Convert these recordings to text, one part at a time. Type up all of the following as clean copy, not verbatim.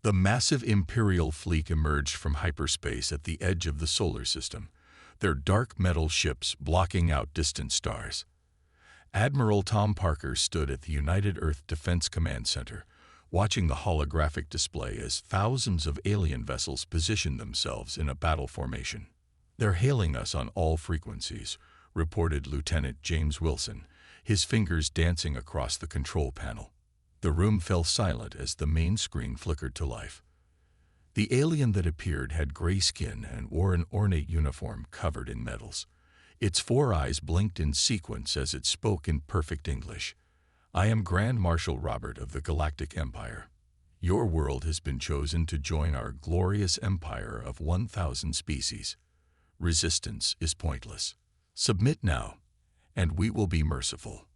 The massive Imperial fleet emerged from hyperspace at the edge of the solar system, their dark metal ships blocking out distant stars. Admiral Tom Parker stood at the United Earth Defense Command Center, watching the holographic display as thousands of alien vessels positioned themselves in a battle formation. "They're hailing us on all frequencies," reported Lieutenant James Wilson, his fingers dancing across the control panel. The room fell silent as the main screen flickered to life. The alien that appeared had gray skin and wore an ornate uniform covered in medals. Its 4 eyes blinked in sequence as it spoke in perfect English. "I am Grand Marshal Robert of the Galactic Empire. Your world has been chosen to join our glorious empire of 1,000 species. Resistance is pointless. Submit now, and we will be merciful."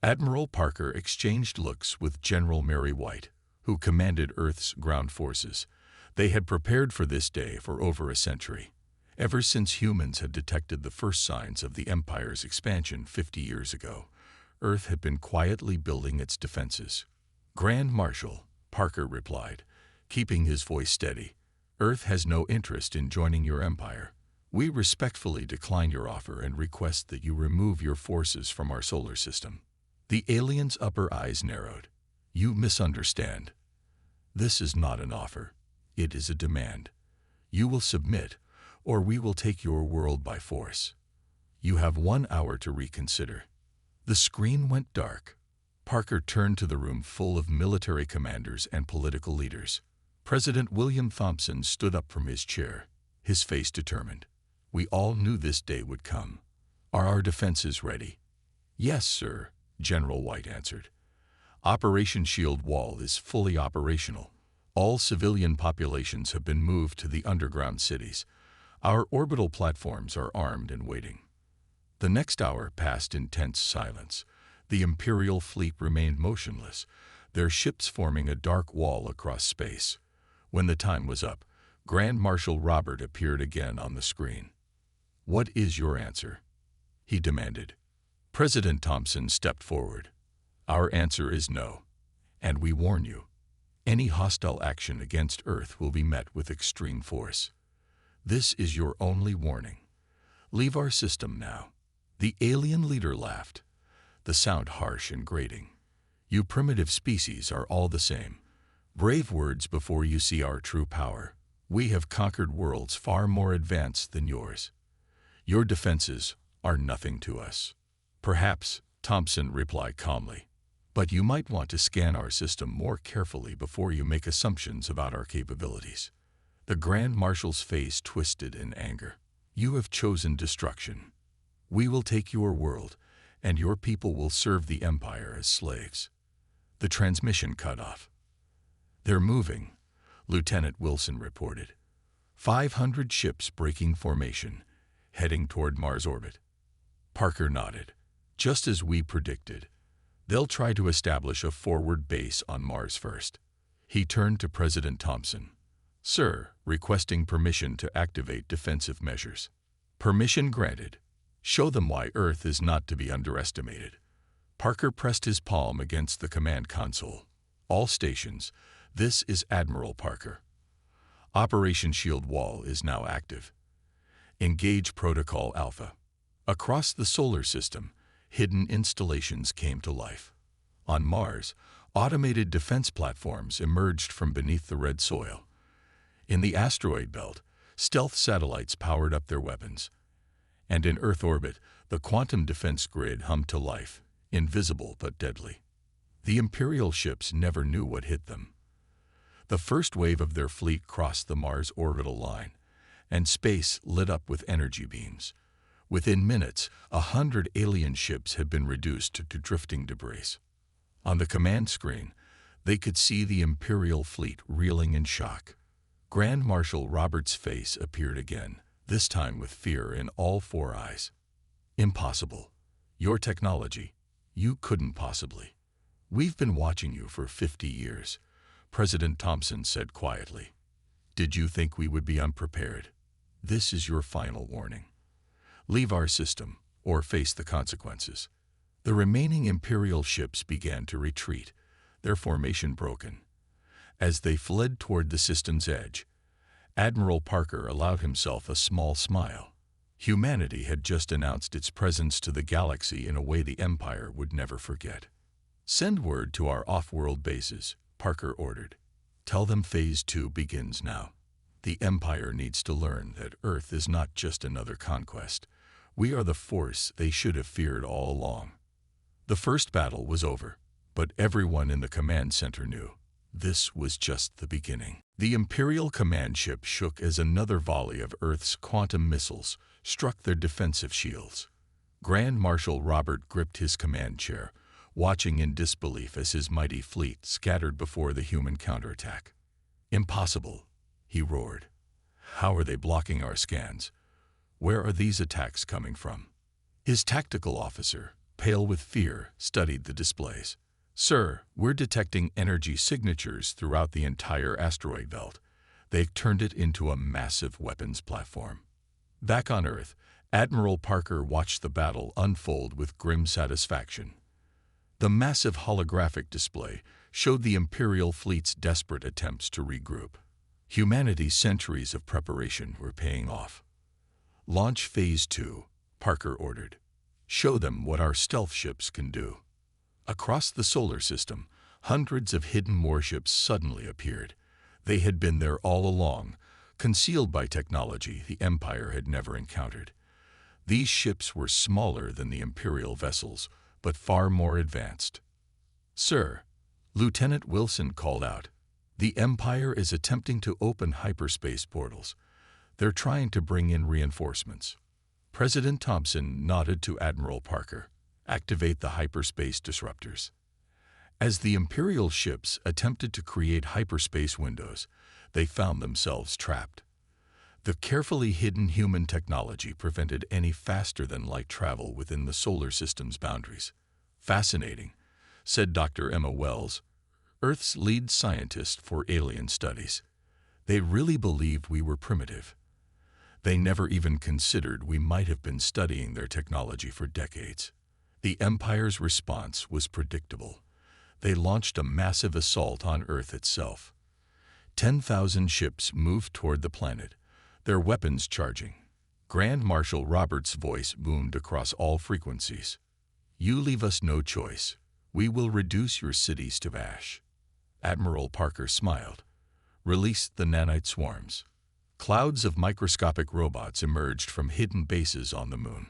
Admiral Parker exchanged looks with General Mary White, who commanded Earth's ground forces. They had prepared for this day for over a century, ever since humans had detected the first signs of the Empire's expansion 50 years ago. Earth had been quietly building its defenses. "Grand Marshal," Parker replied, keeping his voice steady, "Earth has no interest in joining your empire. We respectfully decline your offer and request that you remove your forces from our solar system." The alien's upper eyes narrowed. "You misunderstand. This is not an offer. It is a demand. You will submit, or we will take your world by force. You have 1 hour to reconsider." The screen went dark. Parker turned to the room full of military commanders and political leaders. President William Thompson stood up from his chair, his face determined. "We all knew this day would come. Are our defenses ready?" "Yes, sir," General White answered. "Operation Shield Wall is fully operational. All civilian populations have been moved to the underground cities. Our orbital platforms are armed and waiting." The next hour passed in tense silence. The Imperial fleet remained motionless, their ships forming a dark wall across space. When the time was up, Grand Marshal Robert appeared again on the screen. "What is your answer?" he demanded. President Thompson stepped forward. "Our answer is no, and we warn you. Any hostile action against Earth will be met with extreme force. This is your only warning. Leave our system now." The alien leader laughed, the sound harsh and grating. "You primitive species are all the same. Brave words before you see our true power. We have conquered worlds far more advanced than yours. Your defenses are nothing to us." "Perhaps," Thompson replied calmly, "but you might want to scan our system more carefully before you make assumptions about our capabilities." The Grand Marshal's face twisted in anger. "You have chosen destruction. We will take your world, and your people will serve the Empire as slaves." The transmission cut off. "They're moving," Lieutenant Wilson reported. 500 ships breaking formation, heading toward Mars orbit. Parker nodded. "Just as we predicted. They'll try to establish a forward base on Mars first." He turned to President Thompson. "Sir, requesting permission to activate defensive measures." "Permission granted. Show them why Earth is not to be underestimated." Parker pressed his palm against the command console. "All stations, this is Admiral Parker. Operation Shield Wall is now active. Engage Protocol Alpha." Across the solar system, hidden installations came to life. On Mars, automated defense platforms emerged from beneath the red soil. In the asteroid belt, stealth satellites powered up their weapons. And in Earth orbit, the quantum defense grid hummed to life, invisible but deadly. The Imperial ships never knew what hit them. The first wave of their fleet crossed the Mars orbital line, and space lit up with energy beams. Within minutes, 100 alien ships had been reduced to drifting debris. On the command screen, they could see the Imperial fleet reeling in shock. Grand Marshal Robert's face appeared again, this time with fear in all 4 eyes. "Impossible. Your technology. You couldn't possibly. We've been watching you for 50 years, President Thompson said quietly. "Did you think we would be unprepared? This is your final warning. Leave our system, or face the consequences." The remaining Imperial ships began to retreat, their formation broken. As they fled toward the system's edge, Admiral Parker allowed himself a small smile. Humanity had just announced its presence to the galaxy in a way the Empire would never forget. "Send word to our off-world bases," Parker ordered. "Tell them Phase 2 begins now. The Empire needs to learn that Earth is not just another conquest. We are the force they should have feared all along." The first battle was over, but everyone in the command center knew this was just the beginning. The Imperial command ship shook as another volley of Earth's quantum missiles struck their defensive shields. Grand Marshal Robert gripped his command chair, watching in disbelief as his mighty fleet scattered before the human counterattack. "Impossible," he roared. "How are they blocking our scans? Where are these attacks coming from?" His tactical officer, pale with fear, studied the displays. "Sir, we're detecting energy signatures throughout the entire asteroid belt. They've turned it into a massive weapons platform." Back on Earth, Admiral Parker watched the battle unfold with grim satisfaction. The massive holographic display showed the Imperial fleet's desperate attempts to regroup. Humanity's centuries of preparation were paying off. "Launch Phase 2, Parker ordered. "Show them what our stealth ships can do." Across the solar system, hundreds of hidden warships suddenly appeared. They had been there all along, concealed by technology the Empire had never encountered. These ships were smaller than the Imperial vessels, but far more advanced. "Sir," Lieutenant Wilson called out, "the Empire is attempting to open hyperspace portals. They're trying to bring in reinforcements." President Thompson nodded to Admiral Parker. "Activate the hyperspace disruptors." As the Imperial ships attempted to create hyperspace windows, they found themselves trapped. The carefully hidden human technology prevented any faster-than-light travel within the solar system's boundaries. "Fascinating," said Dr. Emma Wells, Earth's lead scientist for alien studies. "They really believed we were primitive. They never even considered we might have been studying their technology for decades." The Empire's response was predictable. They launched a massive assault on Earth itself. 10,000 ships moved toward the planet, their weapons charging. Grand Marshal Robert's voice boomed across all frequencies. "You leave us no choice. We will reduce your cities to ash." Admiral Parker smiled. "Release the nanite swarms." Clouds of microscopic robots emerged from hidden bases on the moon.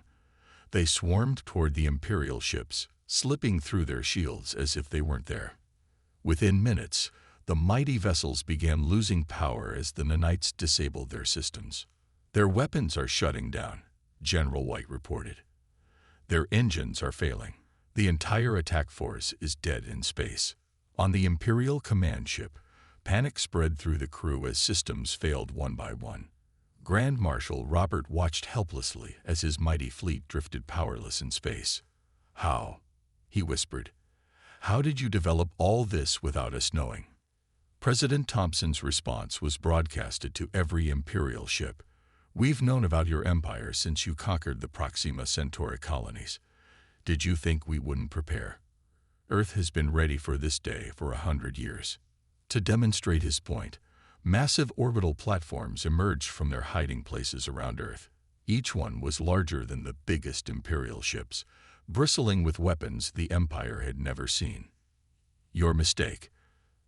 They swarmed toward the Imperial ships, slipping through their shields as if they weren't there. Within minutes, the mighty vessels began losing power as the nanites disabled their systems. "Their weapons are shutting down," General White reported. "Their engines are failing. The entire attack force is dead in space." On the Imperial command ship, panic spread through the crew as systems failed one by one. Grand Marshal Robert watched helplessly as his mighty fleet drifted powerless in space. "How?" he whispered. "How did you develop all this without us knowing?" President Thompson's response was broadcasted to every Imperial ship. "We've known about your empire since you conquered the Proxima Centauri colonies. Did you think we wouldn't prepare? Earth has been ready for this day for 100 years." To demonstrate his point, massive orbital platforms emerged from their hiding places around Earth. Each one was larger than the biggest Imperial ships, bristling with weapons the Empire had never seen. "Your mistake,"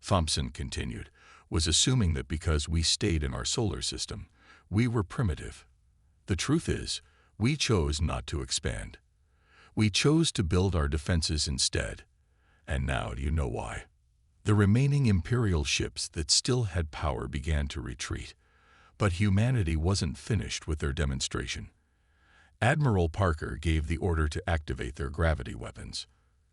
Thompson continued, "was assuming that because we stayed in our solar system, we were primitive. The truth is, we chose not to expand. We chose to build our defenses instead. And now do you know why?" The remaining Imperial ships that still had power began to retreat, but humanity wasn't finished with their demonstration. Admiral Parker gave the order to activate their gravity weapons.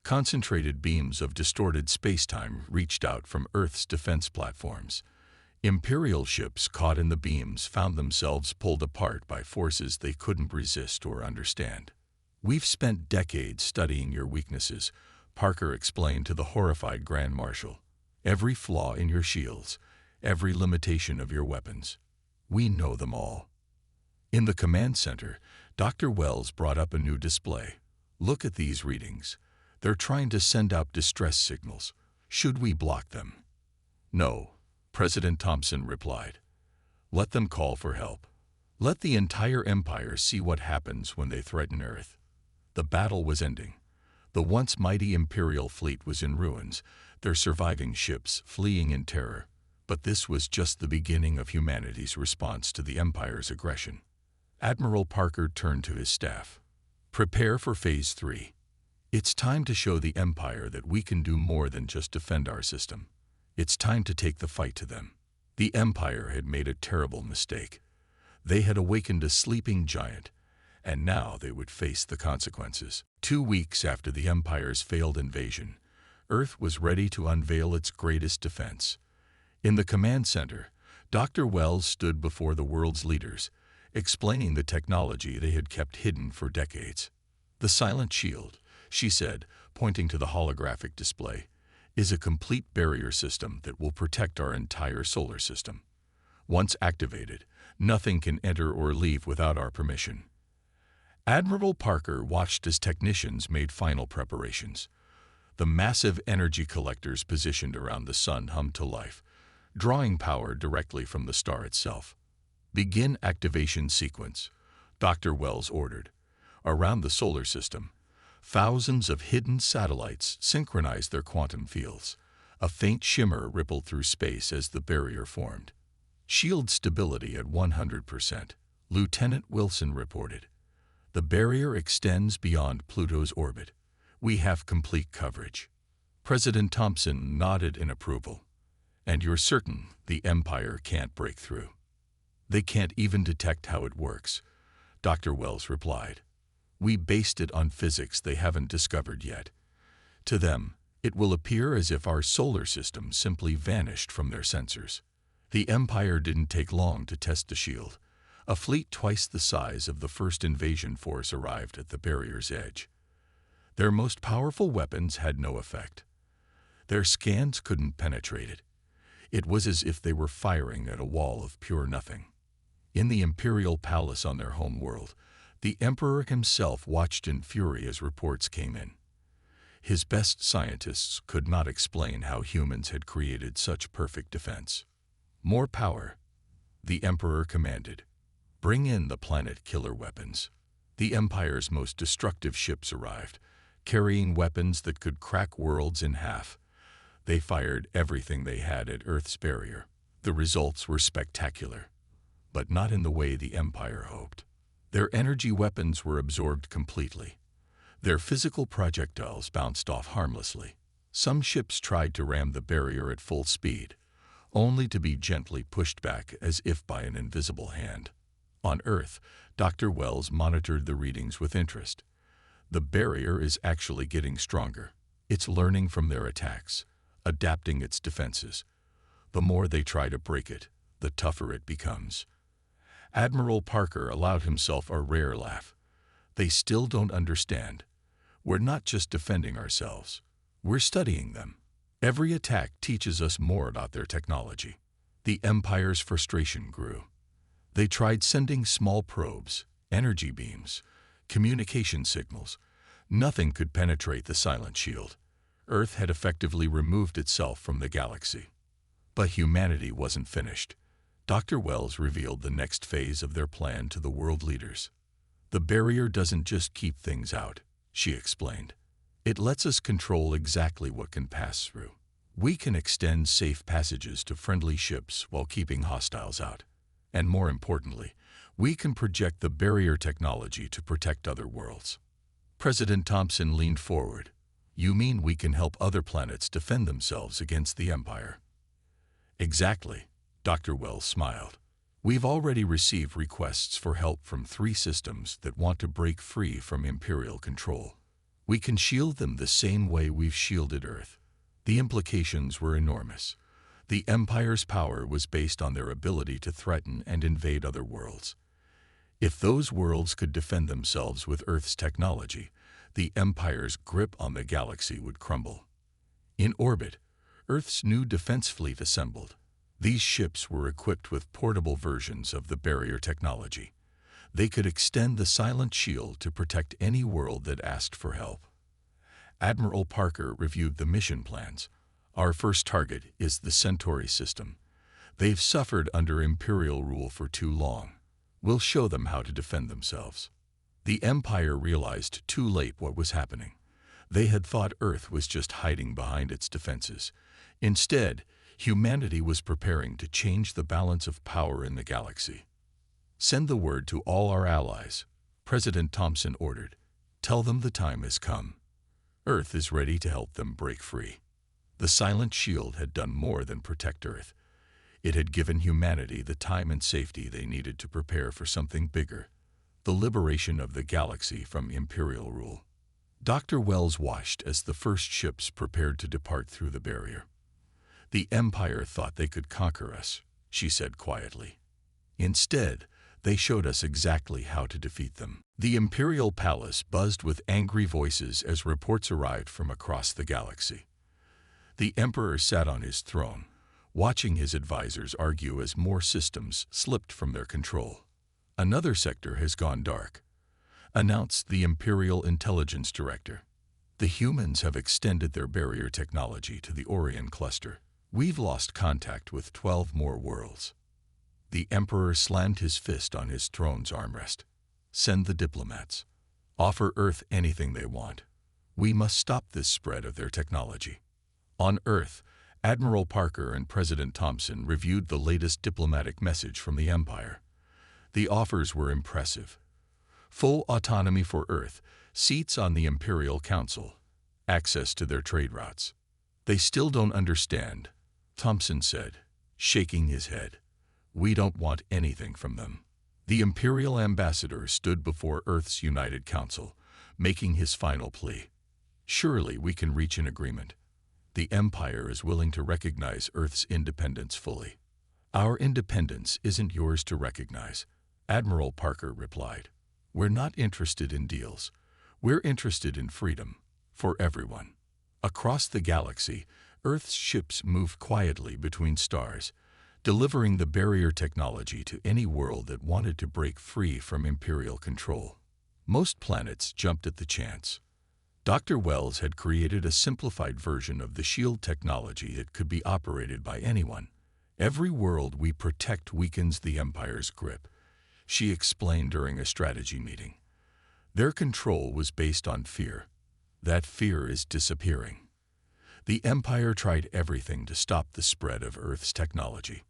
Concentrated beams of distorted spacetime reached out from Earth's defense platforms. Imperial ships caught in the beams found themselves pulled apart by forces they couldn't resist or understand. "We've spent decades studying your weaknesses," Parker explained to the horrified Grand Marshal. "Every flaw in your shields, every limitation of your weapons. We know them all." In the command center, Dr. Wells brought up a new display. "Look at these readings. They're trying to send out distress signals. Should we block them?" "No," President Thompson replied. Let them call for help. Let the entire Empire see what happens when they threaten Earth. The battle was ending. The once mighty Imperial fleet was in ruins, their surviving ships fleeing in terror. But this was just the beginning of humanity's response to the Empire's aggression. Admiral Parker turned to his staff. Prepare for Phase 3. It's time to show the Empire that we can do more than just defend our system. It's time to take the fight to them. The Empire had made a terrible mistake. They had awakened a sleeping giant, and now they would face the consequences. 2 weeks after the Empire's failed invasion, Earth was ready to unveil its greatest defense. In the command center, Dr. Wells stood before the world's leaders, explaining the technology they had kept hidden for decades. The Silent Shield, she said, pointing to the holographic display, is a complete barrier system that will protect our entire solar system. Once activated, nothing can enter or leave without our permission. Admiral Parker watched as technicians made final preparations. The massive energy collectors positioned around the sun hummed to life, drawing power directly from the star itself. Begin activation sequence, Dr. Wells ordered. Around the solar system, thousands of hidden satellites synchronized their quantum fields. A faint shimmer rippled through space as the barrier formed. Shield stability at 100%, Lieutenant Wilson reported. The barrier extends beyond Pluto's orbit. We have complete coverage. President Thompson nodded in approval. And you're certain the Empire can't break through? They can't even detect how it works, Dr. Wells replied. We based it on physics they haven't discovered yet. To them, it will appear as if our solar system simply vanished from their sensors. The Empire didn't take long to test the shield. A fleet twice the size of the first invasion force arrived at the barrier's edge. Their most powerful weapons had no effect. Their scans couldn't penetrate it. It was as if they were firing at a wall of pure nothing. In the Imperial palace on their home world, the Emperor himself watched in fury as reports came in. His best scientists could not explain how humans had created such perfect defense. More power, the Emperor commanded. Bring in the planet-killer weapons. The Empire's most destructive ships arrived, carrying weapons that could crack worlds in half. They fired everything they had at Earth's barrier. The results were spectacular, but not in the way the Empire hoped. Their energy weapons were absorbed completely. Their physical projectiles bounced off harmlessly. Some ships tried to ram the barrier at full speed, only to be gently pushed back as if by an invisible hand. On Earth, Dr. Wells monitored the readings with interest. The barrier is actually getting stronger. It's learning from their attacks, adapting its defenses. The more they try to break it, the tougher it becomes. Admiral Parker allowed himself a rare laugh. They still don't understand. We're not just defending ourselves. We're studying them. Every attack teaches us more about their technology. The Empire's frustration grew. They tried sending small probes, energy beams, communication signals. Nothing could penetrate the Silent Shield. Earth had effectively removed itself from the galaxy. But humanity wasn't finished. Dr. Wells revealed the next phase of their plan to the world leaders. The barrier doesn't just keep things out, she explained. It lets us control exactly what can pass through. We can extend safe passages to friendly ships while keeping hostiles out. And more importantly, we can project the barrier technology to protect other worlds. President Thompson leaned forward. You mean we can help other planets defend themselves against the Empire? Exactly, Dr. Wells smiled. We've already received requests for help from 3 systems that want to break free from Imperial control. We can shield them the same way we've shielded Earth. The implications were enormous. The Empire's power was based on their ability to threaten and invade other worlds. If those worlds could defend themselves with Earth's technology, the Empire's grip on the galaxy would crumble. In orbit, Earth's new defense fleet assembled. These ships were equipped with portable versions of the barrier technology. They could extend the Silent Shield to protect any world that asked for help. Admiral Parker reviewed the mission plans. Our first target is the Centauri system. They've suffered under Imperial rule for too long. We'll show them how to defend themselves. The Empire realized too late what was happening. They had thought Earth was just hiding behind its defenses. Instead, humanity was preparing to change the balance of power in the galaxy. "Send the word to all our allies," President Thompson ordered. "Tell them the time has come. Earth is ready to help them break free." The silent shield had done more than protect Earth. It had given humanity the time and safety they needed to prepare for something bigger: the liberation of the galaxy from Imperial rule. Dr. Wells watched as the first ships prepared to depart through the barrier. "The Empire thought they could conquer us," she said quietly. "Instead, they showed us exactly how to defeat them." The Imperial Palace buzzed with angry voices as reports arrived from across the galaxy. The Emperor sat on his throne, watching his advisors argue as more systems slipped from their control. "Another sector has gone dark," announced the Imperial Intelligence Director. "The humans have extended their barrier technology to the Orion cluster. We've lost contact with 12 more worlds." The Emperor slammed his fist on his throne's armrest. "Send the diplomats. Offer Earth anything they want. We must stop this spread of their technology." On Earth, Admiral Parker and President Thompson reviewed the latest diplomatic message from the Empire. The offers were impressive: full autonomy for Earth, seats on the Imperial Council, access to their trade routes. "They still don't understand," Thompson said, shaking his head. "We don't want anything from them." The Imperial ambassador stood before Earth's United Council, making his final plea. "Surely we can reach an agreement. The Empire is willing to recognize Earth's independence fully." "Our independence isn't yours to recognize," Admiral Parker replied. "We're not interested in deals. We're interested in freedom, for everyone." Across the galaxy, Earth's ships moved quietly between stars, delivering the barrier technology to any world that wanted to break free from Imperial control. Most planets jumped at the chance. Dr. Wells had created a simplified version of the shield technology that could be operated by anyone. "Every world we protect weakens the Empire's grip," she explained during a strategy meeting. "Their control was based on fear. That fear is disappearing." The Empire tried everything to stop the spread of Earth's technology.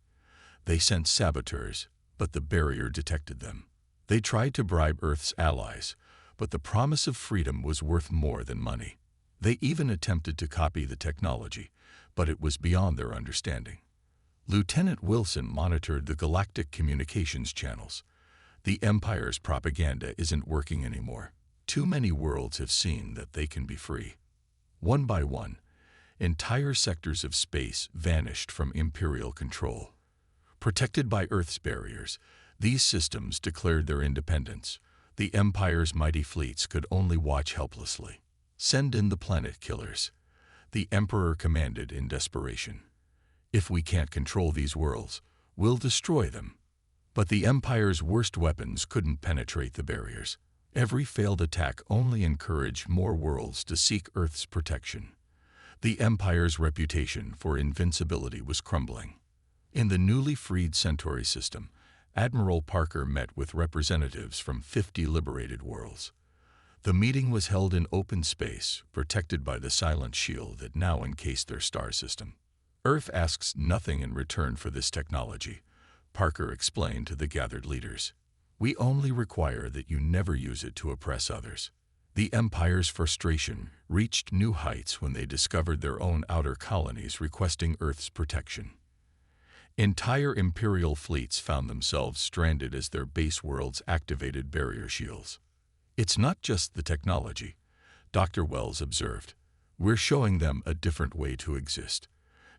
They sent saboteurs, but the barrier detected them. They tried to bribe Earth's allies, but the promise of freedom was worth more than money. They even attempted to copy the technology, but it was beyond their understanding. Lieutenant Wilson monitored the Galactic communications channels. "The Empire's propaganda isn't working anymore. Too many worlds have seen that they can be free." One by one, entire sectors of space vanished from Imperial control. Protected by Earth's barriers, these systems declared their independence. The Empire's mighty fleets could only watch helplessly. "Send in the planet killers," the Emperor commanded in desperation. "If we can't control these worlds, we'll destroy them." But the Empire's worst weapons couldn't penetrate the barriers. Every failed attack only encouraged more worlds to seek Earth's protection. The Empire's reputation for invincibility was crumbling. In the newly freed Centauri system, Admiral Parker met with representatives from 50 liberated worlds. The meeting was held in open space, protected by the silent shield that now encased their star system. "Earth asks nothing in return for this technology," Parker explained to the gathered leaders. "We only require that you never use it to oppress others." The Empire's frustration reached new heights when they discovered their own outer colonies requesting Earth's protection. Entire Imperial fleets found themselves stranded as their base worlds activated barrier shields. "It's not just the technology," Dr. Wells observed. "We're showing them a different way to exist.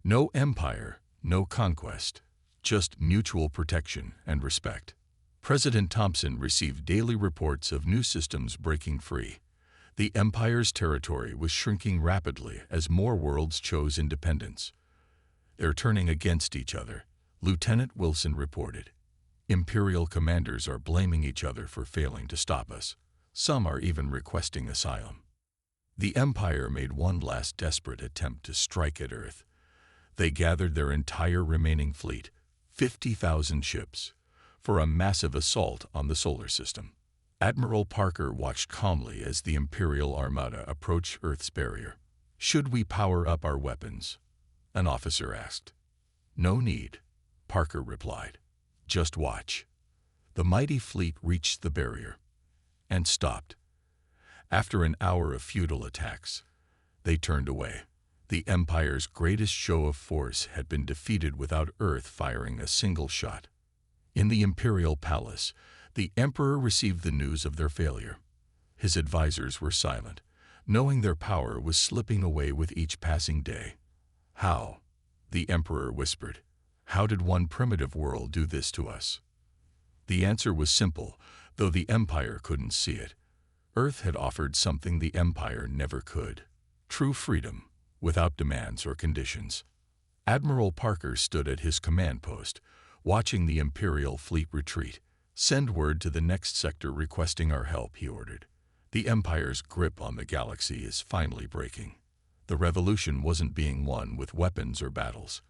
No empire, no conquest, just mutual protection and respect." President Thompson received daily reports of new systems breaking free. The Empire's territory was shrinking rapidly as more worlds chose independence. "They're turning against each other," Lieutenant Wilson reported. "Imperial commanders are blaming each other for failing to stop us. Some are even requesting asylum." The Empire made one last desperate attempt to strike at Earth. They gathered their entire remaining fleet, 50,000 ships, for a massive assault on the solar system. Admiral Parker watched calmly as the Imperial Armada approached Earth's barrier. "Should we power up our weapons?" an officer asked. "No need," Parker replied. "Just watch." The mighty fleet reached the barrier and stopped. After an hour of futile attacks, they turned away. The Empire's greatest show of force had been defeated without Earth firing a single shot. In the Imperial Palace, the Emperor received the news of their failure. His advisors were silent, knowing their power was slipping away with each passing day. "How?" the Emperor whispered. "How did one primitive world do this to us?" The answer was simple, though the Empire couldn't see it. Earth had offered something the Empire never could: true freedom, without demands or conditions. Admiral Parker stood at his command post, watching the Imperial fleet retreat. "Send word to the next sector requesting our help," he ordered. "The Empire's grip on the galaxy is finally breaking." The revolution wasn't being won with weapons or battles,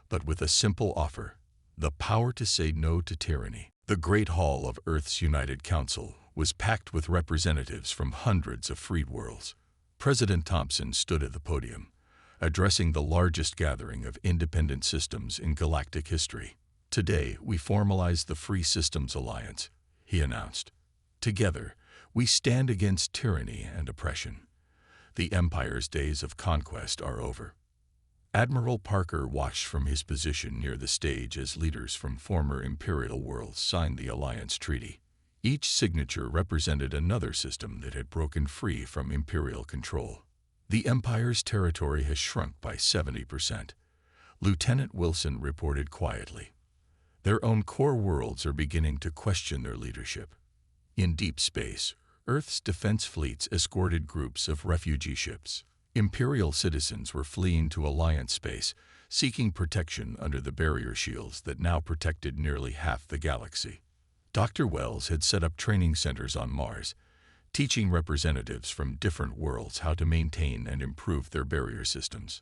but with a simple offer: the power to say no to tyranny. The Great Hall of Earth's United Council was packed with representatives from hundreds of freed worlds. President Thompson stood at the podium, addressing the largest gathering of independent systems in galactic history. "Today, we formalize the Free Systems Alliance," he announced. "Together, we stand against tyranny and oppression. The Empire's days of conquest are over." Admiral Parker watched from his position near the stage as leaders from former Imperial worlds signed the Alliance Treaty. Each signature represented another system that had broken free from Imperial control. "The Empire's territory has shrunk by 70%, Lieutenant Wilson reported quietly. "Their own core worlds are beginning to question their leadership." In deep space, Earth's defense fleets escorted groups of refugee ships. Imperial citizens were fleeing to Alliance space, seeking protection under the barrier shields that now protected nearly half the galaxy. Dr. Wells had set up training centers on Mars, teaching representatives from different worlds how to maintain and improve their barrier systems.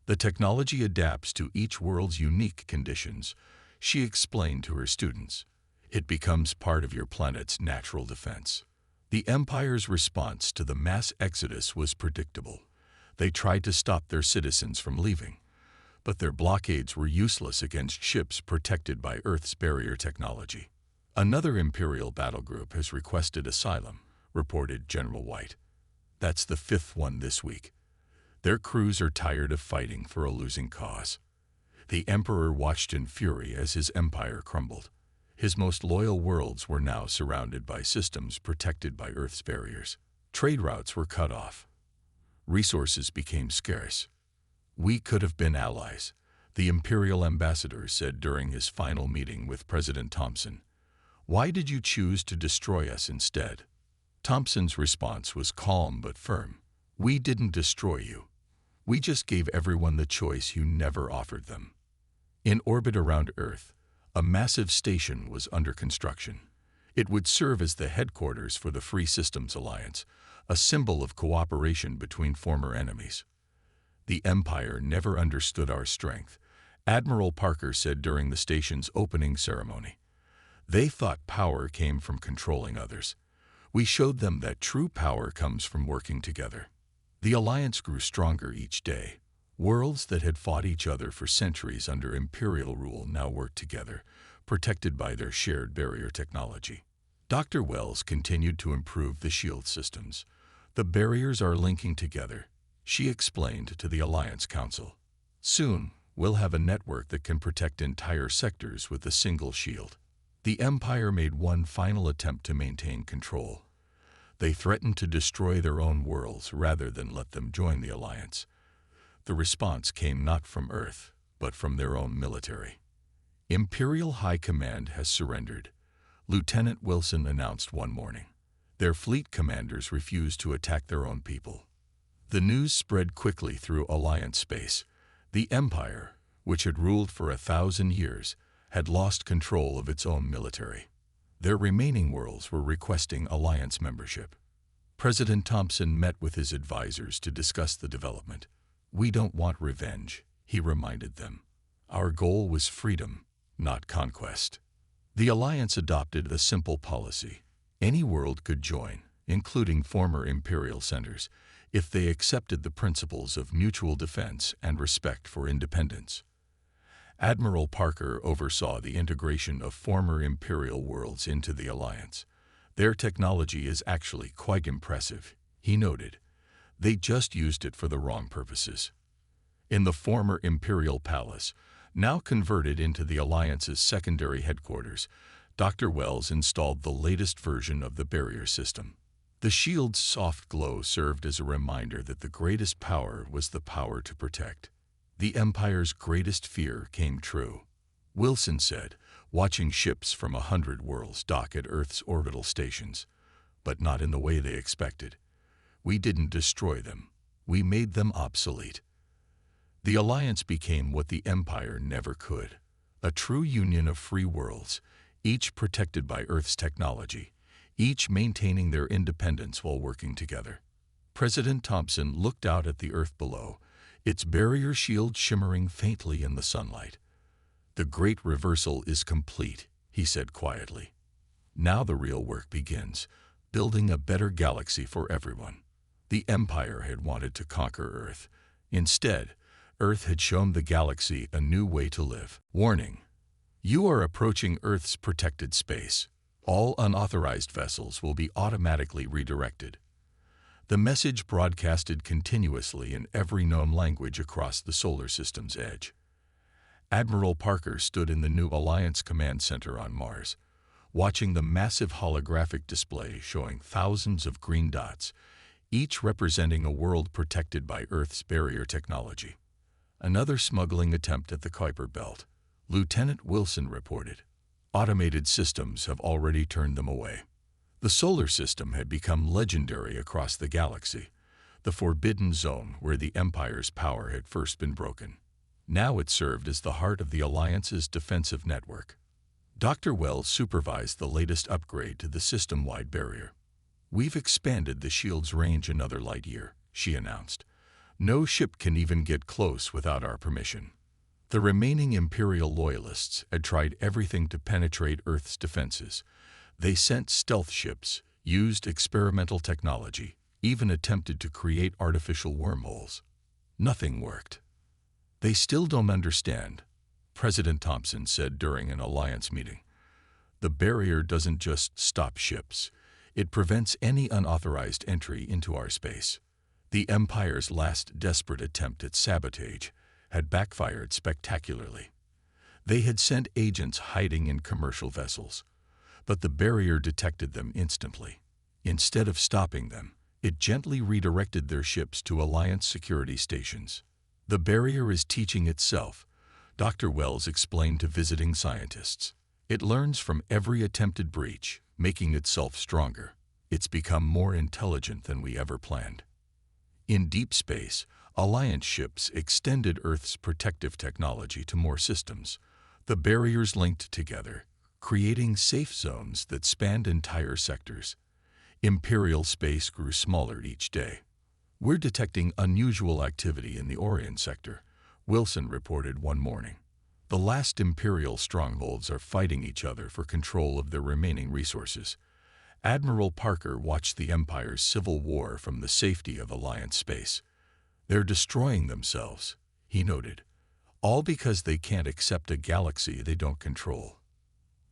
"The technology adapts to each world's unique conditions," she explained to her students. "It becomes part of your planet's natural defense." The Empire's response to the mass exodus was predictable. They tried to stop their citizens from leaving, but their blockades were useless against ships protected by Earth's barrier technology. "Another Imperial battle group has requested asylum," reported General White. "That's the 5th one this week. Their crews are tired of fighting for a losing cause." The Emperor watched in fury as his empire crumbled. His most loyal worlds were now surrounded by systems protected by Earth's barriers. Trade routes were cut off. Resources became scarce. "We could have been allies," the Imperial ambassador said during his final meeting with President Thompson. "Why did you choose to destroy us instead?" Thompson's response was calm but firm. "We didn't destroy you. We just gave everyone the choice you never offered them." In orbit around Earth, a massive station was under construction. It would serve as the headquarters for the Free Systems Alliance, a symbol of cooperation between former enemies. "The Empire never understood our strength," Admiral Parker said during the station's opening ceremony. "They thought power came from controlling others. We showed them that true power comes from working together." The alliance grew stronger each day. Worlds that had fought each other for centuries under Imperial rule now worked together, protected by their shared barrier technology. Dr. Wells continued to improve the shield systems. "The barriers are linking together," she explained to the Alliance Council. "Soon, we'll have a network that can protect entire sectors with a single shield." The Empire made one final attempt to maintain control. They threatened to destroy their own worlds rather than let them join the Alliance. The response came not from Earth, but from their own military. "Imperial High Command has surrendered," Lieutenant Wilson announced one morning. Their fleet commanders refused to attack their own people. The news spread quickly through Alliance space. The Empire, which had ruled for 1,000 years, had lost control of its own military. Their remaining worlds were requesting Alliance membership. President Thompson met with his advisors to discuss the development. "We don't want revenge," he reminded them. "Our goal was freedom, not conquest. The Alliance adopted a simple policy. Any world could join, including former Imperial centers, if they accepted the principles of mutual defense and respect for independence. Admiral Parker oversaw the integration of former Imperial worlds into the Alliance. Their technology is actually quite impressive, he noted. They just used it for the wrong purposes. In the former Imperial Palace, now converted into the Alliance's secondary headquarters, Dr. Wells installed the latest version of the barrier system. The shield's soft glow served as a reminder that the greatest power was the power to protect. The Empire's greatest fear came true. Wilson said, watching ships from 100 worlds dock at Earth's orbital stations, but not in the way they expected. We didn't destroy them. We made them obsolete. The Alliance became what the Empire never could, a true union of free worlds, each protected by Earth's technology, each maintaining their independence while working together. President Thompson looked out at the Earth below, its barrier shield shimmering faintly in the sunlight. The great reversal is complete, he said quietly. Now the real work begins, building a better galaxy for everyone. The Empire had wanted to conquer Earth. Instead, Earth had shown the galaxy a new way to live. Warning: you are approaching Earth's protected space. All unauthorized vessels will be automatically redirected. The message broadcasted continuously in every known language across the solar system's edge. Admiral Parker stood in the new Alliance Command Center on Mars, watching the massive holographic display showing thousands of green dots, each representing a world protected by Earth's barrier technology. Another smuggling attempt at the Kuiper Belt, Lieutenant Wilson reported. Automated systems have already turned them away. The solar system had become legendary across the galaxy, the forbidden zone where the Empire's power had first been broken. Now it served as the heart of the Alliance's defensive network. Dr. Wells supervised the latest upgrade to the system-wide barrier. We've expanded the shield's range another light year, she announced. No ship can even get close without our permission. The remaining Imperial loyalists had tried everything to penetrate Earth's defenses. They sent stealth ships, used experimental technology, even attempted to create artificial wormholes. Nothing worked. They still don't understand, President Thompson said during an Alliance meeting. The barrier doesn't just stop ships. It prevents any unauthorized entry into our space. The Empire's last desperate attempt at sabotage had backfired spectacularly. They had sent agents hiding in commercial vessels, but the barrier detected them instantly. Instead of stopping them, it gently redirected their ships to Alliance security stations. The barrier is teaching itself, Dr. Wells explained to visiting scientists. It learns from every attempted breach, making itself stronger. It's become more intelligent than we ever planned. In deep space, Alliance ships extended Earth's protective technology to more systems. The barriers linked together, creating safe zones that spanned entire sectors. Imperial space grew smaller each day. We're detecting unusual activity in the Orion sector, Wilson reported one morning. The last Imperial strongholds are fighting each other for control of their remaining resources. Admiral Parker watched the Empire's civil war from the safety of Alliance space. They're destroying themselves, he noted, all because they can't accept a galaxy they don't control.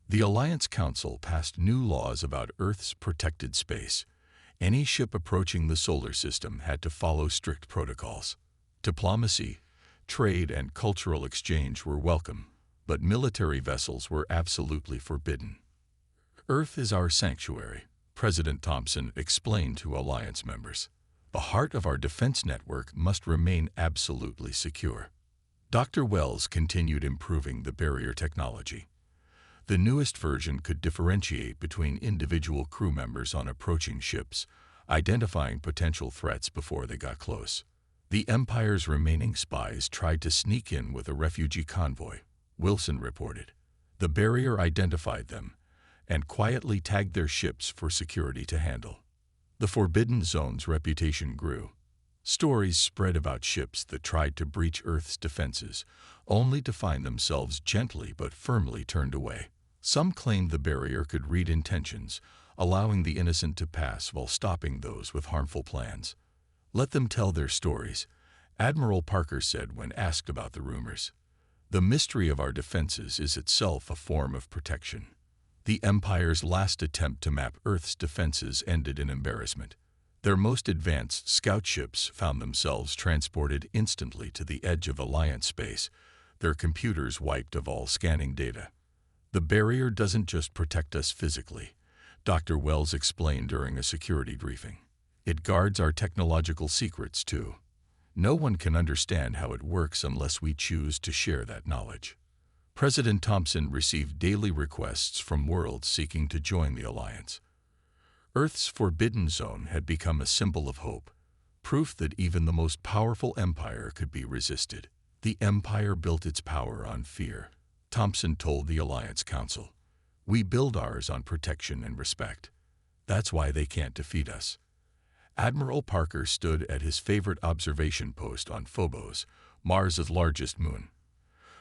The Alliance Council passed new laws about Earth's protected space. Any ship approaching the solar system had to follow strict protocols. Diplomacy, trade, and cultural exchange were welcome, but military vessels were absolutely forbidden. Earth is our sanctuary, President Thompson explained to Alliance members. The heart of our defense network must remain absolutely secure. Dr. Wells continued improving the barrier technology. The newest version could differentiate between individual crew members on approaching ships, identifying potential threats before they got close. The Empire's remaining spies tried to sneak in with a refugee convoy, Wilson reported. The barrier identified them and quietly tagged their ships for security to handle. The Forbidden Zone's reputation grew. Stories spread about ships that tried to breach Earth's defenses, only to find themselves gently but firmly turned away. Some claimed the barrier could read intentions, allowing the innocent to pass while stopping those with harmful plans. "Let them tell their stories," Admiral Parker said when asked about the rumors. "The mystery of our defenses is itself a form of protection." The Empire's last attempt to map Earth's defenses ended in embarrassment. Their most advanced scout ships found themselves transported instantly to the edge of Alliance space, their computers wiped of all scanning data. "The barrier doesn't just protect us physically," Dr. Wells explained during a security briefing. "It guards our technological secrets, too. No one can understand how it works unless we choose to share that knowledge." President Thompson received daily requests from worlds seeking to join the Alliance. Earth's forbidden zone had become a symbol of hope, proof that even the most powerful empire could be resisted. "The Empire built its power on fear," Thompson told the Alliance Council. "We build ours on protection and respect. That's why they can't defeat us." Admiral Parker stood at his favorite observation post on Phobos, Mars' largest moon.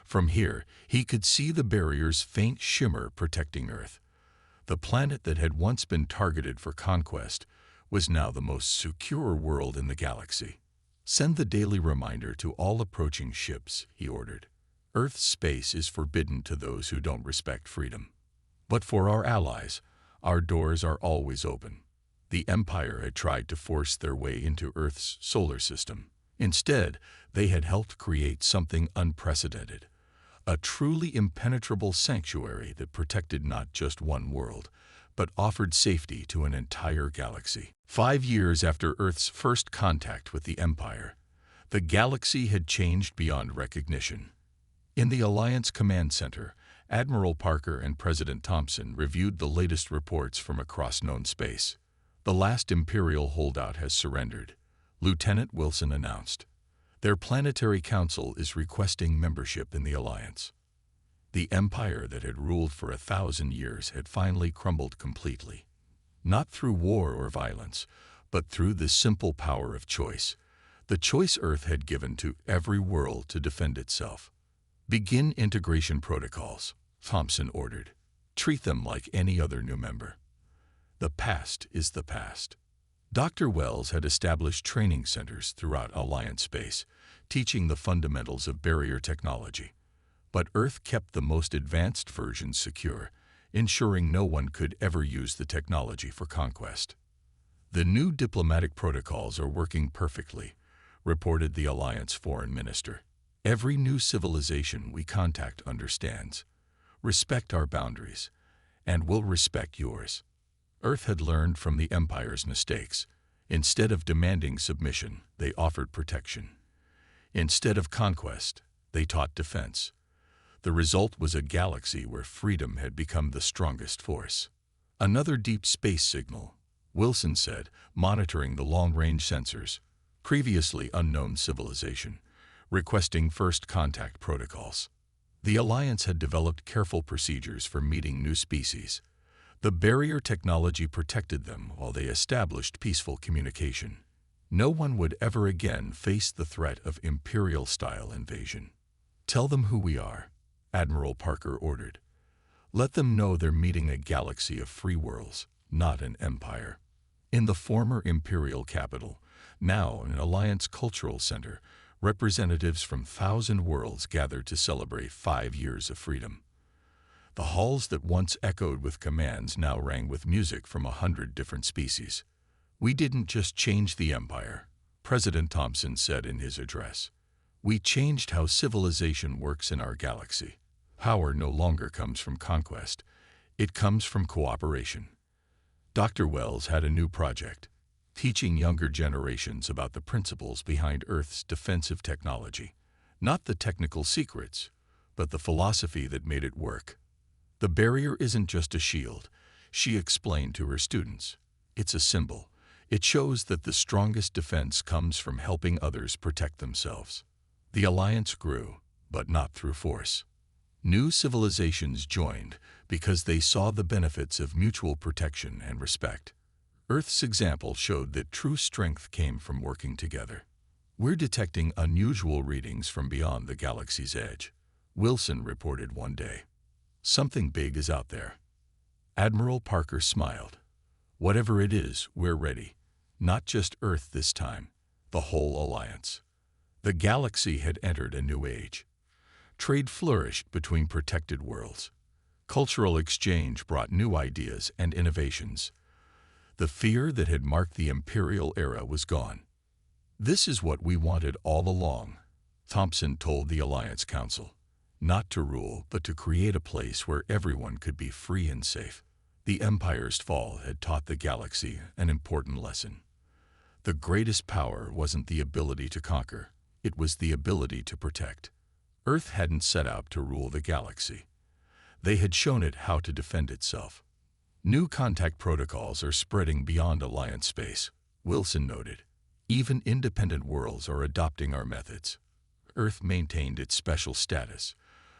From here, he could see the barrier's faint shimmer protecting Earth. The planet that had once been targeted for conquest was now the most secure world in the galaxy. "Send the daily reminder to all approaching ships," he ordered. "Earth's space is forbidden to those who don't respect freedom. But for our allies, our doors are always open." The Empire had tried to force their way into Earth's solar system. Instead, they had helped create something unprecedented. A truly impenetrable sanctuary that protected not just one world, but offered safety to an entire galaxy. 5 years after Earth's first contact with the Empire, the galaxy had changed beyond recognition. In the Alliance Command Center, Admiral Parker and President Thompson reviewed the latest reports from across known space. "The last Imperial holdout has surrendered," Lieutenant Wilson announced. "Their planetary council is requesting membership in the Alliance." The empire that had ruled for 1,000 years had finally crumbled completely. Not through war or violence, but through the simple power of choice. The choice Earth had given to every world to defend itself. "Begin integration protocols," Thompson ordered. "Treat them like any other new member. The past is the past." Dr. Wells had established training centers throughout Alliance space, teaching the fundamentals of barrier technology. But Earth kept the most advanced versions secure, ensuring no one could ever use the technology for conquest. "The new diplomatic protocols are working perfectly," reported the Alliance foreign minister. "Every new civilization we contact understands. Respect our boundaries, and we'll respect yours." Earth had learned from the Empire's mistakes. Instead of demanding submission, they offered protection. Instead of conquest, they taught defense. The result was a galaxy where freedom had become the strongest force. "Another deep space signal," Wilson said, monitoring the long-range sensors. "Previously unknown civilization, requesting first contact protocols." The Alliance had developed careful procedures for meeting new species. The barrier technology protected them while they established peaceful communication. No one would ever again face the threat of Imperial-style invasion. "Tell them who we are," Admiral Parker ordered. "Let them know they're meeting a galaxy of free worlds, not an empire." In the former Imperial capital, now an Alliance cultural center, representatives from 1,000 worlds gathered to celebrate 5 years of freedom. The halls that once echoed with commands now rang with music from 100 different species. "We didn't just change the empire," President Thompson said in his address. "We changed how civilization works in our galaxy. Power no longer comes from conquest. It comes from cooperation." Dr. Wells had a new project, teaching younger generations about the principles behind Earth's defensive technology. Not the technical secrets, but the philosophy that made it work. "The barrier isn't just a shield," she explained to her students. "It's a symbol. It shows that the strongest defense comes from helping others protect themselves." The Alliance grew, but not through force. New civilizations joined because they saw the benefits of mutual protection and respect. Earth's example showed that true strength came from working together. "We're detecting unusual readings from beyond the galaxy's edge," Wilson reported one day. "Something big is out there." Admiral Parker smiled. "Whatever it is, we're ready. Not just Earth this time, the whole Alliance." The galaxy had entered a new age. Trade flourished between protected worlds. Cultural exchange brought new ideas and innovations. The fear that had marked the Imperial era was gone. "This is what we wanted all along," Thompson told the Alliance Council. "Not to rule, but to create a place where everyone could be free and safe." The Empire's fall had taught the galaxy an important lesson. The greatest power wasn't the ability to conquer, it was the ability to protect. Earth hadn't set out to rule the galaxy. They had shown it how to defend itself. "New contact protocols are spreading beyond Alliance space," Wilson noted. "Even independent worlds are adopting our methods." Earth maintained its special status,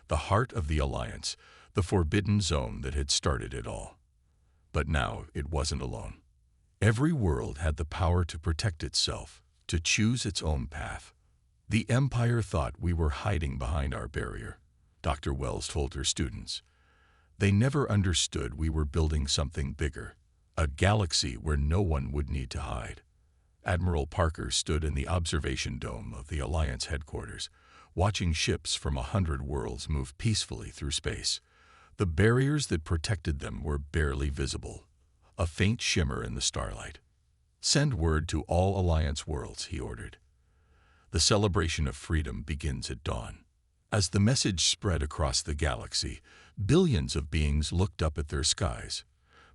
the heart of the Alliance, the forbidden zone that had started it all. But now it wasn't alone. Every world had the power to protect itself, to choose its own path. "The Empire thought we were hiding behind our barrier," Dr. Wells told her students. "They never understood we were building something bigger, a galaxy where no one would need to hide." Admiral Parker stood in the observation dome of the Alliance headquarters, watching ships from 100 worlds move peacefully through space. The barriers that protected them were barely visible, a faint shimmer in the starlight. "Send word to all Alliance worlds," he ordered. "The celebration of freedom begins at dawn." As the message spread across the galaxy, billions of beings looked up at their skies,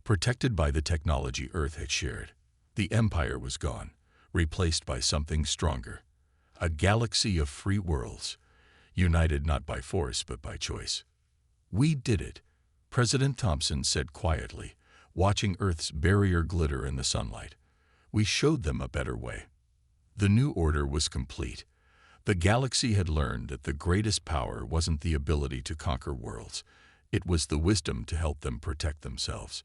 protected by the technology Earth had shared. The Empire was gone, replaced by something stronger. A galaxy of free worlds, united not by force but by choice. "We did it," President Thompson said quietly, watching Earth's barrier glitter in the sunlight. "We showed them a better way." The new order was complete. The galaxy had learned that the greatest power wasn't the ability to conquer worlds. It was the wisdom to help them protect themselves.